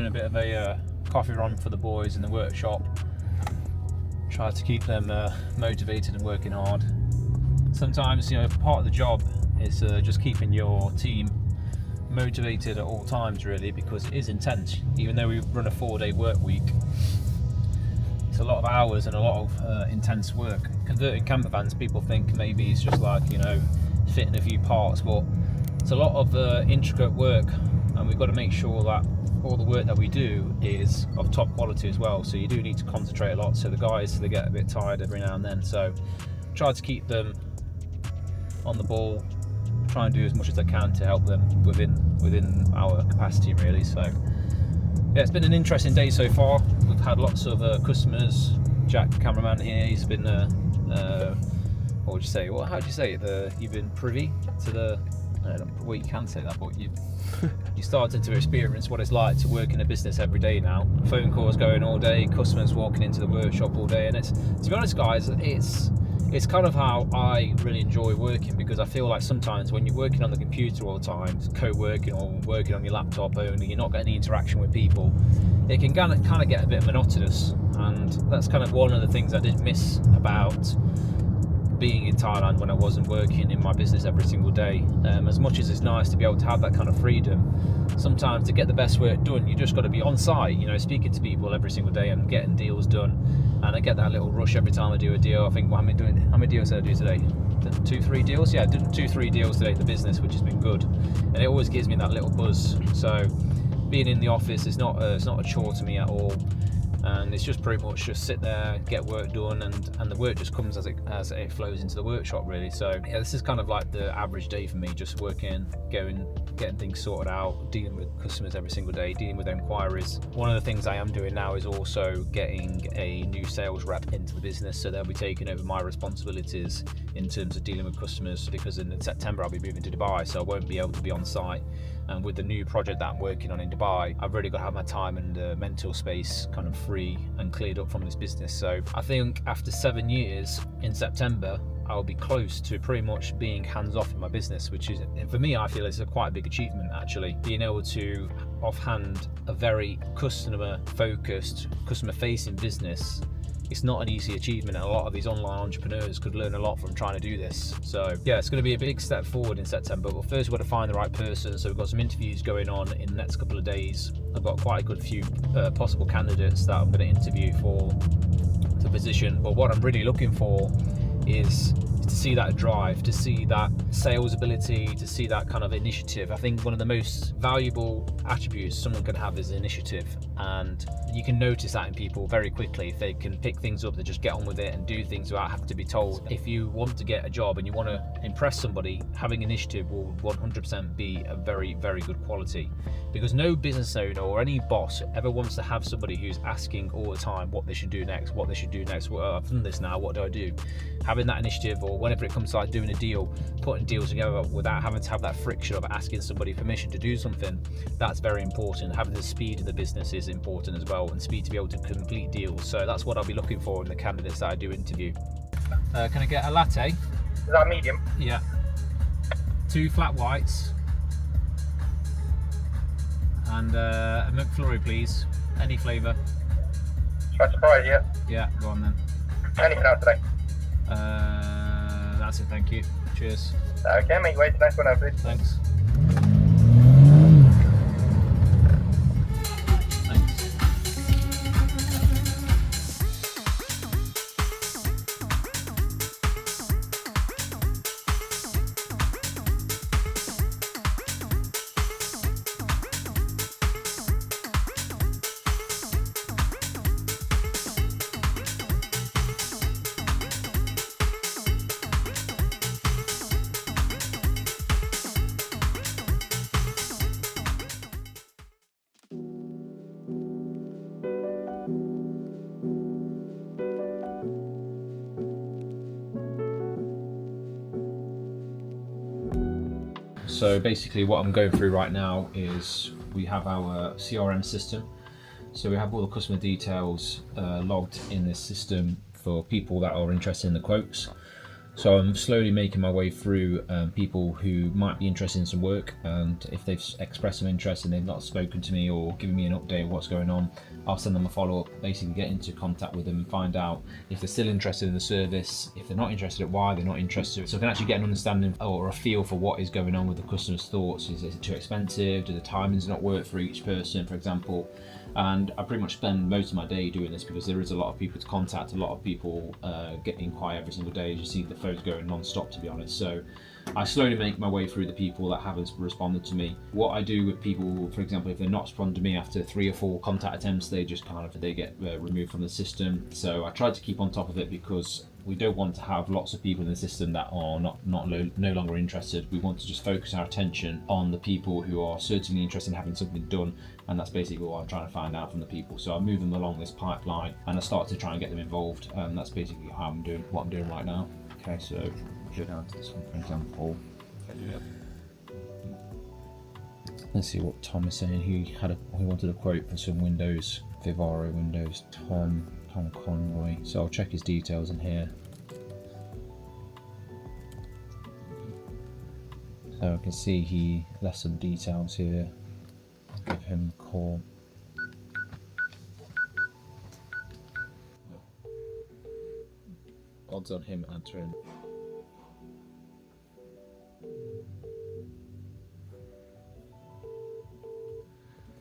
doing a bit of a coffee run for the boys in the workshop. Try to keep them motivated and working hard. Sometimes, you know, part of the job is just keeping your team motivated at all times, really, because it is intense. Even though we run a 4-day work week, it's a lot of hours and a lot of intense work. Converting campervans, people think maybe it's just like, you know, fitting a few parts, but it's a lot of intricate work, and we've got to make sure that all the work that we do is of top quality as well. So you do need to concentrate a lot. So the guys, they get a bit tired every now and then. So try to keep them on the ball, try and do as much as I can to help them within our capacity, really. So yeah, it's been an interesting day so far. We've had lots of customers. Jack, the cameraman here, he's been what would you say? How do you say it? You've been privy to the. Well, you can say that, but you started to experience what it's like to work in a business every day now. Phone calls going all day, customers walking into the workshop all day, and it's, to be honest, guys, it's kind of how I really enjoy working, because I feel like sometimes when you're working on the computer all the time, co-working or working on your laptop only, you're not getting any interaction with people. It can kind of get a bit monotonous, and that's kind of one of the things I did miss about being in Thailand when I wasn't working in my business every single day. As much as it's nice to be able to have that kind of freedom, sometimes to get the best work done, you just got to be on site, you know, speaking to people every single day and getting deals done. And I get that little rush every time I do a deal. I think, how many deals did I do today? 2-3 deals? Yeah, I did 2-3 deals today in the business, which has been good, and it always gives me that little buzz. So being in the office is not a chore to me at all. And it's just pretty much just sit there, get work done, and the work just comes as it flows into the workshop, really. So yeah, this is kind of like the average day for me, just working, getting things sorted out, dealing with customers every single day, dealing with inquiries. One of the things I am doing now is also getting a new sales rep into the business, so they'll be taking over my responsibilities in terms of dealing with customers, because in September I'll be moving to Dubai, so I won't be able to be on site. And with the new project that I'm working on in Dubai, I've really got to have my time and mental space kind of free and cleared up from this business. So I think after 7 years in September, I'll be close to pretty much being hands-off in my business, which is, for me, I feel it's quite a big achievement, actually. Being able to offhand a very customer-focused, customer-facing business, it's not an easy achievement, and a lot of these online entrepreneurs could learn a lot from trying to do this. So yeah, it's going to be a big step forward in September, but first we've got to find the right person. So we've got some interviews going on in the next couple of days. I've got quite a good few possible candidates that I'm going to interview for the position, but what I'm really looking for is to see that drive, to see that sales ability, to see that kind of initiative. I think one of the most valuable attributes someone can have is initiative, and you can notice that in people very quickly. If they can pick things up, they just get on with it and do things without having to be told. If you want to get a job and you want to impress somebody, having initiative will 100% be a very, very good quality, because no business owner or any boss ever wants to have somebody who's asking all the time what they should do next, what they should do next. Well, I've done this now, what do I do? Having that initiative, or whenever it comes to like doing a deal, putting deals together without having to have that friction of asking somebody permission to do something, that's very important. Having the speed of the business is important as well, and speed to be able to complete deals. So that's what I'll be looking for in the candidates that I do interview. Can I get a latte? Is that medium? Yeah. 2 flat whites. And a McFlurry, please. Any flavour. Should I surprise you? Yeah, go on then. Anything else today? That's it, thank you. Cheers. Okay, mate, wait, next one over, please. Thanks. So basically what I'm going through right now is we have our CRM system. So we have all the customer details logged in this system for people that are interested in the quotes. So I'm slowly making my way through people who might be interested in some work, and if they've expressed some interest and they've not spoken to me or given me an update of what's going on, I'll send them a follow-up, basically get into contact with them and find out if they're still interested in the service, if they're not interested, why they're not interested. So I can actually get an understanding or a feel for what is going on with the customer's thoughts. Is it too expensive? Do the timings not work for each person, for example? And I pretty much spend most of my day doing this because there is a lot of people to contact, a lot of people get inquire every single day. As you see, the phone's going non-stop, to be honest. So I slowly make my way through the people that haven't responded to me. What I do with people, for example, if they're not responding to me after 3 or 4 contact attempts, they get removed from the system. So I try to keep on top of it because we don't want to have lots of people in the system that are no longer interested. We want to just focus our attention on the people who are certainly interested in having something done, and that's basically what I'm trying to find out from the people. So I move them along this pipeline and I start to try and get them involved, and that's basically what I'm doing right now. Okay, so go down to this one, for example. Let's see what Tom is saying. He wanted a quote for some windows, Vivaro windows. Tom Conroy. So I'll check his details in here. So I can see he left some details here. I'll give him a call. Odds on him answering.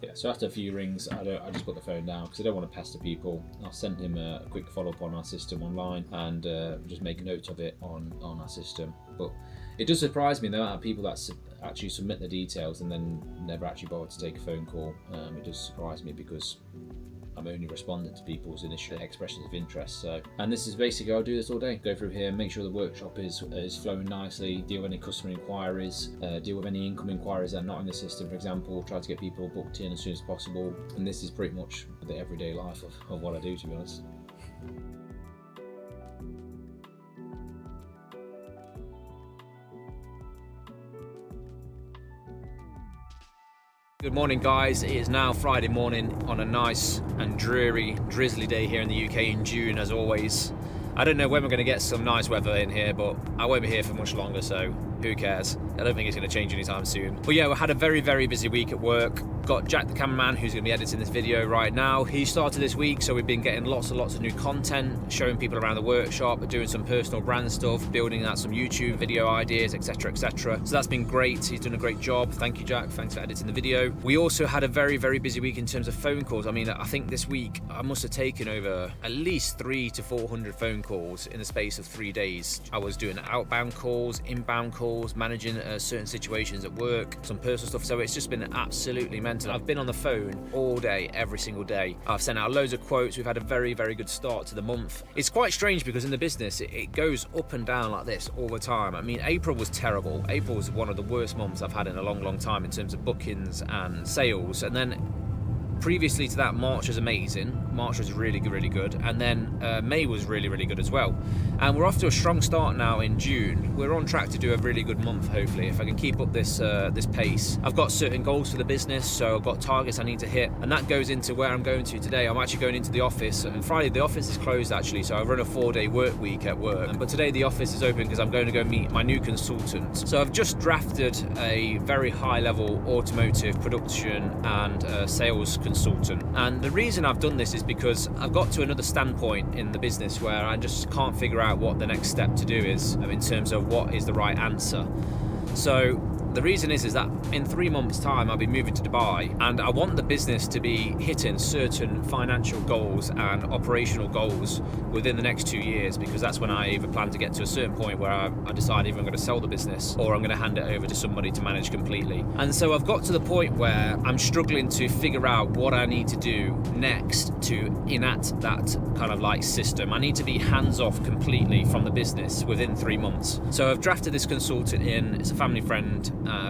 Yeah, so after a few rings, I just put the phone down because I don't want to pester people. I'll send him a quick follow-up on our system online and just make a note of it on our system. But it does surprise me the amount of people that actually submit the details and then never actually bother to take a phone call. It does surprise me because I'm only responding to people's initial expressions of interest. So, and this is basically, I'll do this all day. Go through here, make sure the workshop is flowing nicely, deal with any customer inquiries, deal with any income inquiries that are not in the system, for example, try to get people booked in as soon as possible. And this is pretty much the everyday life of what I do, to be honest. Good morning, guys. It is now Friday morning on a nice and dreary, drizzly day here in the UK in June, as always. I don't know when we're going to get some nice weather in here, but I won't be here for much longer, so who cares? I don't think it's going to change anytime soon. But yeah, we had a very, very busy week at work. Got Jack the cameraman, who's going to be editing this video right now. He started this week, so we've been getting lots and lots of new content, showing people around the workshop, doing some personal brand stuff, building out some YouTube video ideas, etc, etc. So that's been great. He's done a great job. Thank you, Jack. Thanks for editing the video. We also had a very, very busy week in terms of phone calls. I mean, I think this week I must have taken over at least 300 to 400 phone calls in the space of 3 days. I was doing outbound calls, inbound calls, managing certain situations at work, some personal stuff. So it's just been absolutely mental. I've been on the phone all day, every single day. I've sent out loads of quotes. We've had a very, very good start to the month. It's quite strange because in the business, it goes up and down like this all the time. I mean, April was terrible. April was one of the worst months I've had in a long, long time in terms of bookings and sales. And then previously to that, March was amazing. March was really good, really good. And then May was really, really good as well. And we're off to a strong start now in June. We're on track to do a really good month, hopefully, if I can keep up this this pace. I've got certain goals for the business, so I've got targets I need to hit. And that goes into where I'm going to today. I'm actually going into the office. And Friday, the office is closed, actually, so I run a 4-day work week at work. But today, the office is open because I'm going to go meet my new consultant. So I've just drafted a very high-level automotive production and sales consultant. And the reason I've done this is because I've got to another standpoint in the business where I just can't figure out what the next step to do is in terms of what is the right answer. So the reason is that in 3 months' time I'll be moving to Dubai, and I want the business to be hitting certain financial goals and operational goals within the next 2 years, because that's when I either plan to get to a certain point where I decide either I'm going to sell the business or I'm going to hand it over to somebody to manage completely. And so I've got to the point where I'm struggling to figure out what I need to do next to enact that kind of like system. I need to be hands off completely from the business within 3 months. So I've drafted this consultant in. It's a family friend.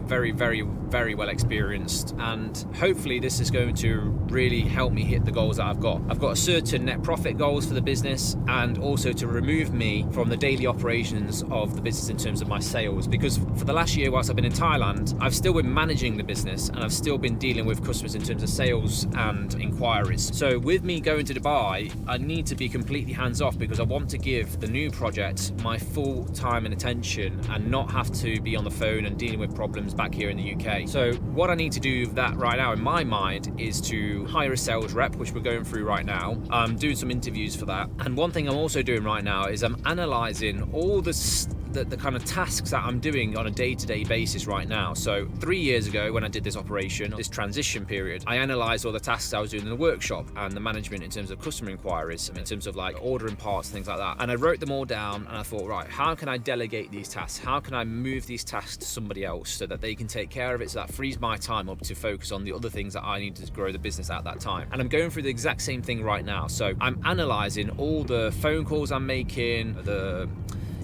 very, very, very well experienced, and hopefully this is going to really help me hit the goals that I've got. I've got certain net profit goals for the business, and also to remove me from the daily operations of the business in terms of my sales, because for the last year whilst I've been in Thailand, I've still been managing the business and I've still been dealing with customers in terms of sales and inquiries. So with me going to Dubai, I need to be completely hands off, because I want to give the new project my full time and attention and not have to be on the phone and dealing with problems back here in the UK. So what I need to do with that right now in my mind is to hire a sales rep, which we're going through right now. I'm doing some interviews for that, and one thing I'm also doing right now is I'm analysing all the kind of tasks that I'm doing on a day-to-day basis right now. So 3 years ago when I did this operation, this transition period, I analysed all the tasks I was doing in the workshop and the management in terms of customer inquiries, in terms of like ordering parts, things like that. And I wrote them all down and I thought, right, how can I delegate these tasks? How can I move these tasks to somebody else so that they can take care of it, so that frees my time up to focus on the other things that I need to grow the business at that time. And I'm going through the exact same thing right now. So I'm analysing all the phone calls I'm making, the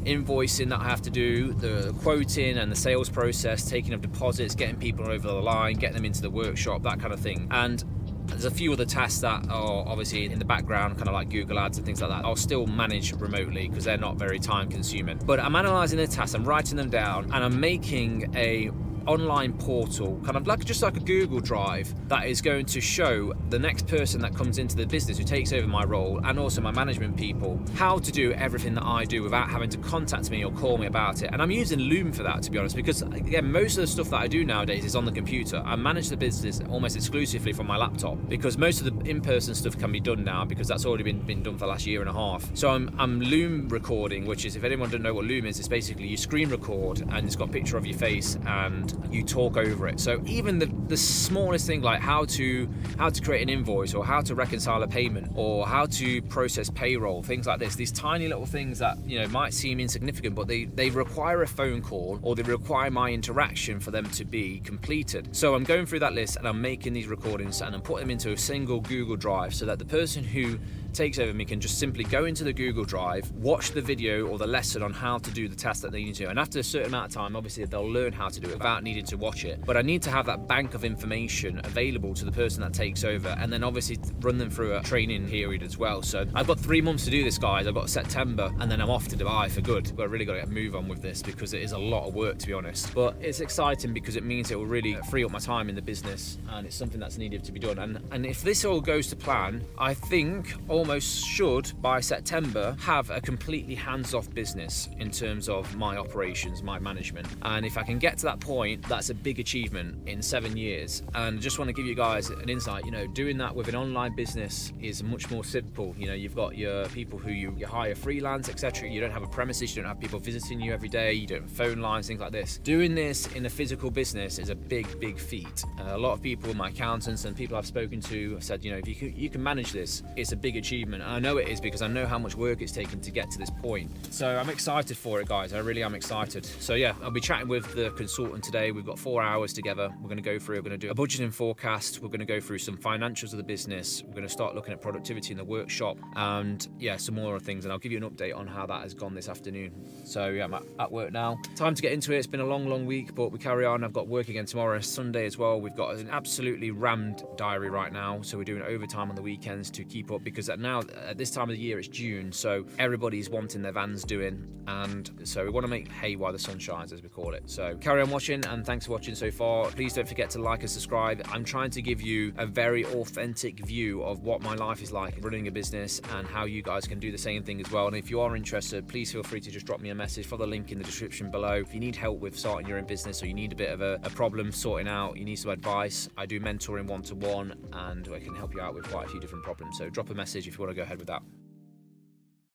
invoicing that I have to do, the quoting and the sales process, taking of deposits, getting people over the line, getting them into the workshop, that kind of thing. And there's a few other tasks that are obviously in the background, kind of like Google Ads and things like that. I'll still manage remotely because they're not very time consuming. But I'm analysing the tasks, I'm writing them down, and I'm making a online portal, kind of like just like a Google Drive, that is going to show the next person that comes into the business who takes over my role, and also my management people, how to do everything that I do without having to contact me or call me about it. And I'm using Loom for that, to be honest, because again, most of the stuff that I do nowadays is on the computer. I manage the business almost exclusively from my laptop, because most of the in-person stuff can be done now, because that's already been done for the last year and a half. So I'm Loom recording, which is, if anyone doesn't know what Loom is, it's basically you screen record and it's got a picture of your face and you talk over it. So even the smallest thing, like how to create an invoice, or how to reconcile a payment, or how to process payroll, things like this, these tiny little things that, you know, might seem insignificant, but they require a phone call, or they require my interaction for them to be completed. So I'm going through that list and I'm making these recordings and I'm putting them into a single Google Drive, so that the person who takes over me can just simply go into the Google Drive, watch the video or the lesson on how to do the task that they need to, and after a certain amount of time, obviously they'll learn how to do it without needing to watch it. But I need to have that bank of information available to the person that takes over, and then obviously run them through a training period as well. So I've got 3 months to do this, guys. I've got September, and then I'm off to Dubai for good. But I really got to get a move on with this, because it is a lot of work, to be honest. But it's exciting because it means it will really free up my time in the business, and it's something that's needed to be done. And if this all goes to plan, I think almost should by September have a completely hands-off business in terms of my operations, my management. And if I can get to that point, that's a big achievement in 7 years. And I just want to give you guys an insight, you know, doing that with an online business is much more simple. You know, you've got your people who you hire freelance, etc. You don't have a premises, you don't have people visiting you every day, you don't have phone lines, things like this. Doing this in a physical business is a big feat. A lot of people, my accountants and people I've spoken to, have said, you know, if you can manage this, it's a big achievement. And I know it is, because I know how much work it's taken to get to this point. So I'm excited for it, guys. I really am excited. So yeah, I'll be chatting with the consultant today. We've got 4 hours together. We're going to go through, we're going to do a budgeting forecast. We're going to go through some financials of the business. We're going to start looking at productivity in the workshop, and yeah, some more things. And I'll give you an update on how that has gone this afternoon. So yeah, I'm at work now. Time to get into it. It's been a long week, but we carry on. I've got work again tomorrow, Sunday as well. We've got an absolutely rammed diary right now. So we're doing overtime on the weekends to keep up, because now at this time of the year, it's June, so everybody's wanting their vans doing, and so we want to make hay while the sun shines, as we call it. So carry on watching, and thanks for watching so far. Please don't forget to like and subscribe. I'm trying to give you a very authentic view of what my life is like running a business, and how you guys can do the same thing as well. And if you are interested, please feel free to just drop me a message. Follow the link in the description below. If you need help with starting your own business, or you need a bit of a problem sorting out, you need some advice, I do mentoring one-to-one, and I can help you out with quite a few different problems. So drop a message if you want to go ahead with that.